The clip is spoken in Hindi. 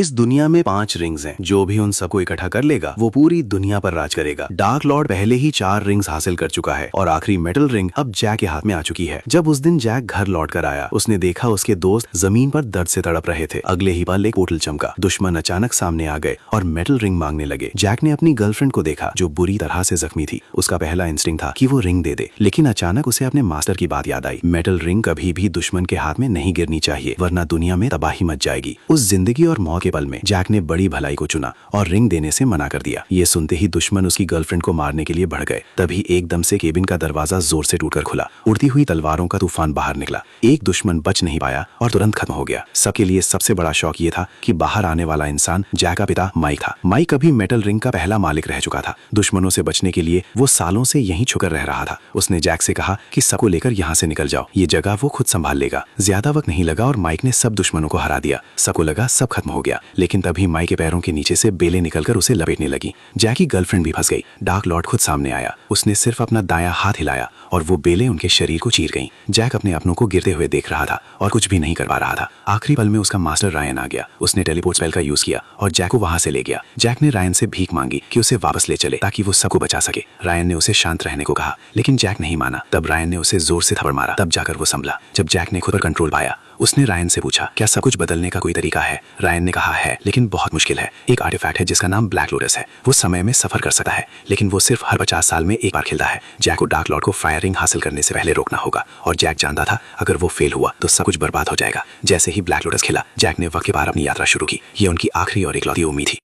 इस दुनिया में 5 रिंग्स हैं। जो भी उन सबको इकट्ठा कर लेगा वो पूरी दुनिया पर राज करेगा। डार्क लॉर्ड पहले ही 4 रिंग्स हासिल कर चुका है और आखिरी मेटल रिंग अब जैक के हाथ में आ चुकी है। जब उस दिन जैक घर लौट कर आया, उसने देखा उसके दोस्त जमीन पर दर्द से तड़प रहे थे। अगले ही पल एक पोर्टल चमका, दुश्मन अचानक सामने आ गए और मेटल रिंग मांगने लगे। जैक ने अपनी गर्लफ्रेंड को देखा जो बुरी तरह से जख्मी थी। उसका पहला इंस्टिंक्ट था कि वो रिंग दे दे, लेकिन अचानक उसे अपने मास्टर की बात याद आई। मेटल रिंग कभी भी दुश्मन के हाथ में नहीं गिरनी चाहिए, वरना दुनिया में तबाही मच जाएगी। उस जिंदगी और मौत के पल में जैक ने बड़ी भलाई को चुना और रिंग देने से मना कर दिया। ये सुनते ही दुश्मन उसकी गर्लफ्रेंड को मारने के लिए बढ़ गए। तभी एकदम से केबिन का दरवाजा जोर से टूटकर खुला। उड़ती हुई तलवारों का तूफान बाहर निकला। एक दुश्मन बच नहीं पाया और तुरंत खत्म हो गया। सबके लिए सबसे बड़ा शौक ये था कि बाहर आने वाला इंसान जैक का पिता माइक था। माइक अभी मेटल रिंग का पहला मालिक रह चुका था। दुश्मनों से बचने के लिए वो सालों से यहीं छुकर रह रहा था। उसने जैक से कहा कि सबको लेकर यहाँ से निकल जाओ, ये जगह वो खुद संभाल लेगा। ज्यादा वक्त नहीं लगा और माइक ने सब दुश्मनों को हरा दिया। सबको लगा सब खत्म हो गया, लेकिन तभी माइक के पैरों के नीचे से बेलें निकलकर उसे लपेटने लगी। जैक की गर्लफ्रेंड भी फंस गई। डार्क लॉर्ड खुद सामने आया। उसने सिर्फ अपना दायां हाथ हिलाया और वो बेलें उनके शरीर को चीर गईं। जैक अपने अपनों को गिरते हुए देख रहा था और कुछ भी नहीं कर पा रहा था। आखिरी पल में उसका मास्टर रायन आ गया। उसने टेलीपोर्ट स्पेल का यूज किया और जैक को वहां से ले गया। जैक ने रायन से भीख मांगी कि उसे वापस ले चले ताकि वो सबको बचा सके। रायन ने उसे शांत रहने को कहा, लेकिन जैक नहीं माना। तब रायन ने उसे जोर से थप्पड़ मारा। तब जाकर वो संभला। जब जैक ने खुद पर कंट्रोल पाया, उसने रायन से पूछा, क्या सब कुछ बदलने का कोई तरीका है? रायन ने कहा है, लेकिन बहुत मुश्किल है। एक आर्टिफैक्ट है जिसका नाम ब्लैक लोटस है। वो समय में सफर कर सकता है, लेकिन वो सिर्फ हर 50 साल में एक बार खिलता है। जैक को डार्क लॉर्ड को फायरिंग हासिल करने से पहले रोकना होगा और जैक जानता था अगर वो फेल हुआ तो सब कुछ बर्बाद हो जाएगा। जैसे ही ब्लैक लोटस खिला, जैक ने वक्त के पार अपनी यात्रा शुरू की। ये उनकी आखिरी और इकलौती उम्मीद थी।